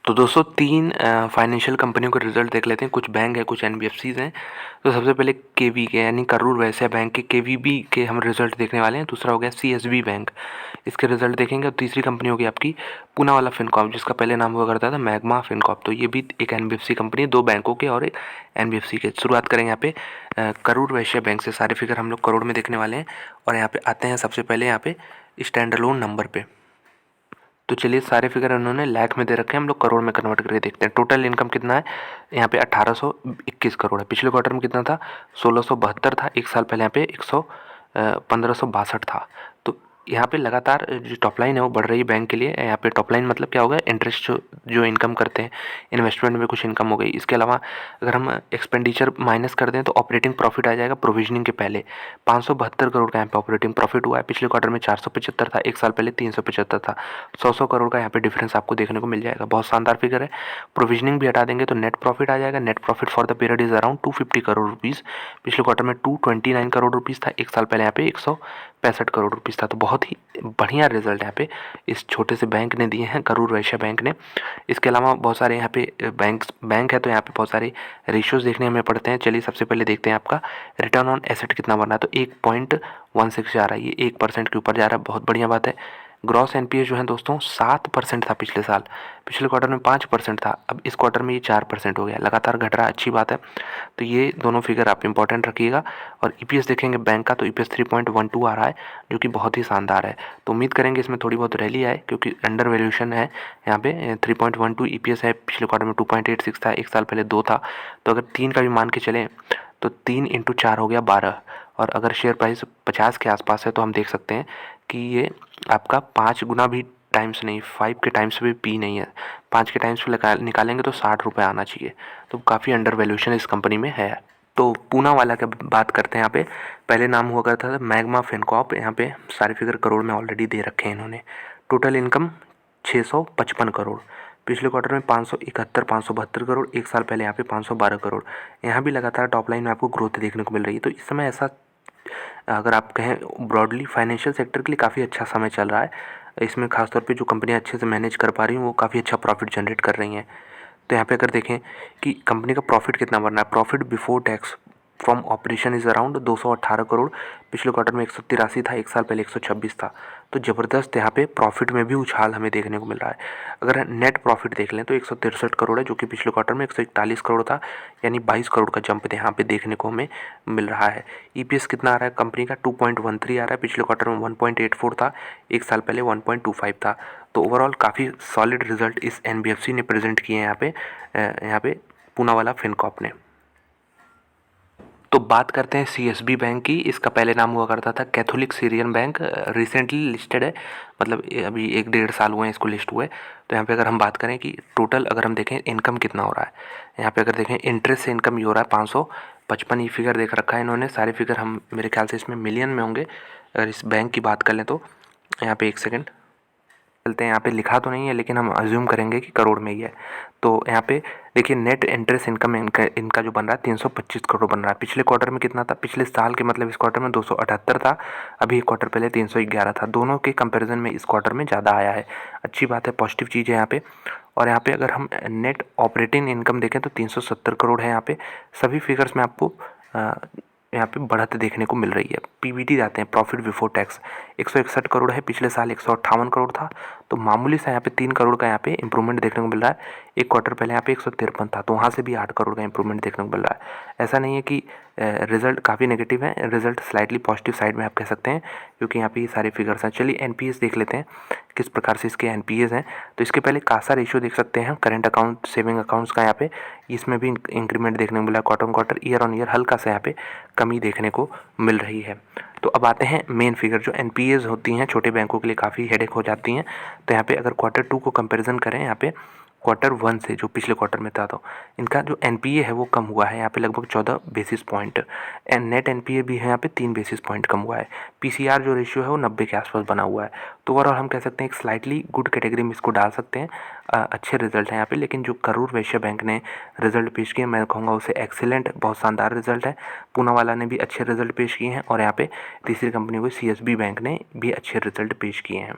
तो दोस्तों 3 फाइनेंशियल कंपनियों के रिज़ल्ट देख लेते हैं। कुछ बैंक है, कुछ एनबीएफसीज़ हैं। तो सबसे पहले केवी के यानी करूर वैश्य बैंक के केवीबी के हम रिज़ल्ट देखने वाले हैं। दूसरा हो गया सीएसबी बैंक, इसके रिज़ल्ट देखेंगे। और तीसरी कंपनी होगी आपकी पूनावाला फिनकॉर्प, जिसका पहले नाम हुआ करता था मैग्मा फिनकॉर्प। तो ये भी एक एनबीएफसी कंपनी है, 2 बैंकों के और एक एनबीएफसी के। शुरुआत करेंगे यहाँ पे करूर वैश्य बैंक से। सारे फिगर हम लोग करोड़ में देखने वाले हैं। और यहाँ पे आते हैं सबसे पहले यहाँ पे स्टैंड अलोन नंबर पे। तो चलिए सारे फिगर उन्होंने लाख में दे रखे हैं, हम लोग करोड़ में कन्वर्ट करके देखते हैं। टोटल इनकम कितना है यहाँ पे 1821 करोड़ है। पिछले क्वार्टर में कितना था 1672 था। एक साल पहले यहाँ पे 1562 था। तो यहाँ पे लगातार जो टॉप लाइन है वो बढ़ रही है बैंक के लिए। यहाँ पे टॉप लाइन मतलब क्या होगा, इंटरेस्ट जो इनकम करते हैं, इन्वेस्टमेंट में कुछ इनकम हो गई। इसके अलावा अगर हम एक्सपेंडिचर माइनस कर दें तो ऑपरेटिंग प्रॉफिट आ जाएगा प्रोविजनिंग के पहले। 572 करोड़ का यहाँ पे ऑपरेटिंग प्रॉफिट हुआ है। पिछले क्वार्टर में 475 था, एक साल पहले 375 था। 100 करोड़ का यहाँ पे डिफरेंस आपको देखने को मिल जाएगा। बहुत शानदार फिगर है। प्रोविजनिंग भी हटा देंगे तो नेट प्रॉफिट आ जाएगा। Net profit for the period is around 250 crore rupees. पिछले क्वार्टर में 229 करोड़ रुपीज़ था, एक साल पहले यहाँ पे 165 करोड़ रुपीज़ था। तो बहुत ही बढ़िया रिजल्ट यहाँ पे इस छोटे से बैंक ने दिए हैं, करूर वैश्य बैंक ने। इसके अलावा बहुत सारे यहाँ पे बैंक है, तो यहाँ पे बहुत सारे रेशियोज देखने हमें पड़ते हैं। चलिए सबसे पहले देखते हैं आपका रिटर्न ऑन एसेट कितना बन रहा है। तो 1.16 जा रहा है, ये 1% के ऊपर जा रहा है, बहुत बढ़िया बात है। ग्रॉस एनपीए जो है दोस्तों 7% था पिछले साल। पिछले क्वार्टर में 5% था, अब इस क्वार्टर में ये 4% हो गया। लगातार घट रहा है, अच्छी बात है। तो ये दोनों फिगर आप इंपॉर्टेंट रखिएगा। और ईपीएस देखेंगे बैंक का, तो ईपीएस 3.12 आ रहा है, जो कि बहुत ही शानदार है। तो उम्मीद करेंगे इसमें थोड़ी बहुत रैली आए, क्योंकि अंडर वैल्यूएशन है यहाँ पे। 3.12 ईपीएस है, पिछले क्वार्टर में 2.86 था, एक साल पहले 2 था। तो अगर 3 का भी मान के चलें तो 3 × 4 हो गया 12। और अगर शेयर प्राइस 50 के आसपास है तो हम देख सकते हैं कि ये आपका 5 गुना भी टाइम्स नहीं, 5 के टाइम्स भी पी नहीं है। 5 के टाइम्स पे निकालेंगे तो 60 रुपये आना चाहिए। तो काफ़ी अंडर वैल्यूएशन इस कंपनी में है। तो पूना वाला की बात करते हैं। यहाँ पे पहले नाम हुआ करता था मैग्मा फिनकॉर्प। यहाँ पे सारे फिगर करोड़ में ऑलरेडी दे रखे हैं इन्होंने। Total income 655 crore. पिछले क्वार्टर में 572 करोड़, एक साल पहले यहाँ पे 512 करोड़। यहाँ भी लगातार टॉप लाइन में आपको ग्रोथ देखने को मिल रही है। तो इस समय ऐसा अगर आप कहें ब्रॉडली फाइनेंशियल सेक्टर के लिए काफ़ी अच्छा समय चल रहा है। इसमें खासतौर पे जो कंपनियां अच्छे से मैनेज कर पा रही हैं वो काफ़ी अच्छा प्रॉफिट जनरेट कर रही हैं। तो यहाँ पे अगर देखें कि कंपनी का प्रॉफिट कितना बन रहा है, profit before tax from operation is around 218 crore. पिछले क्वार्टर में 183 था, एक साल पहले 126 था। तो ज़बरदस्त यहाँ पे प्रॉफिट में भी उछाल हमें देखने को मिल रहा है। अगर नेट प्रॉफिट देख लें तो 163 करोड़ है, जो कि पिछले क्वार्टर में 141 करोड़ था, यानी 22 करोड़ का जंप यहाँ पे देखने को हमें मिल रहा है। ईपीएस कितना आ रहा है कंपनी का 2.13 आ रहा है। पिछले क्वार्टर में 1.84 था, एक साल पहले 1.25 था। तो ओवरऑल काफ़ी सॉलिड रिजल्ट इस एनबीएफसी ने प्रेजेंट किए हैं यहाँ पे पूनावाला फिनकॉर्प ने। तो बात करते हैं सीएसबी बैंक की। इसका पहले नाम हुआ करता था Catholic Syrian bank. Recently listed है, मतलब अभी 1-1.5 साल हुए हैं इसको लिस्ट हुए। तो यहाँ पे अगर हम बात करें कि टोटल अगर हम देखें इनकम कितना हो रहा है, यहाँ पे अगर देखें इंटरेस्ट से इनकम ये हो रहा है 555। ये फिगर देख रखा है इन्होंने। सारे फिगर हम मेरे ख्याल से इसमें मिलियन में होंगे अगर इस बैंक की बात कर लें तो। यहाँ पे एक सेकेंड चलते हैं, यहाँ पे लिखा तो नहीं है लेकिन हम अज्यूम करेंगे कि करोड़ में ही है। तो यहाँ पे देखिए नेट इंटरेस्ट इनकम इनका जो बन रहा है 325 करोड़ बन रहा है। पिछले क्वार्टर में कितना था, पिछले साल के मतलब इस क्वार्टर में 278 था, अभी एक क्वार्टर पहले 311 था। दोनों के कंपैरिजन में इस क्वार्टर में ज़्यादा आया है। अच्छी बात है, पॉजिटिव चीज़ है यहाँ पे। और यहाँ पे अगर हम नेट ऑपरेटिंग इनकम देखें तो 370 करोड़ है। यहाँ पे सभी फिगर्स में आपको यहाँ पे बढ़त देखने को मिल रही है। पीबीटी जाते हैं, प्रॉफिट बिफोर टैक्स 161 करोड़ है, पिछले साल 158 करोड़ था। तो मामूली सा यहाँ पे 3 करोड़ का यहाँ पे इंप्रूवमेंट देखने को मिल रहा है। एक क्वार्टर पहले यहाँ पे 153 था, तो वहाँ से भी 8 करोड़ का इंप्रूवमेंट देखने को मिल रहा है। ऐसा नहीं है कि रिजल्ट काफ़ी नेगेटिव है, रिजल्ट स्लाइटली पॉजिटिव साइड में आप कह सकते हैं, क्योंकि यहाँ पे ये सारे फिगर्स हैं। चलिए एनपीएस देख लेते हैं किस प्रकार से इसके एनपीएस हैं। तो इसके पहले कासा रेशियो देख सकते हैं, करेंट अकाउंट सेविंग अकाउंट्स का यहाँ पे, इसमें भी इंक्रीमेंट देखने को मिला। Quarter quarter year on year हल्का सा यहाँ पे कमी देखने को मिल रही है। तो अब आते हैं मेन फिगर जो एनपीएस होती हैं, छोटे बैंकों के लिए काफ़ी हेडेक हो जाती हैं। तो यहाँ पे अगर क्वार्टर 2 को कंपैरिजन करें यहाँ पे क्वार्टर 1 से, जो पिछले क्वार्टर में था, तो इनका जो एनपीए है वो कम हुआ है यहाँ पे लगभग 14 basis point. And net NPA भी है यहाँ पे 3 बेसिस पॉइंट कम हुआ है। पीसीआर जो रेशियो है वो 90 के आसपास बना हुआ है। तो ओवरऑल हम कह सकते हैं एक स्लाइटली गुड कैटेगरी में इसको डाल सकते हैं। अच्छे रिजल्ट हैं यहाँ पे। लेकिन जो करूर वैश्य बैंक ने रिजल्ट पेश किए मैं कहूँगा उसे एक्सीलेंट, बहुत शानदार रिजल्ट है। पूनावाला ने भी अच्छे रिजल्ट पेश किए हैं और यहाँ पे तीसरी कंपनी को सीएसबी बैंक ने भी अच्छे रिजल्ट पेश किए हैं।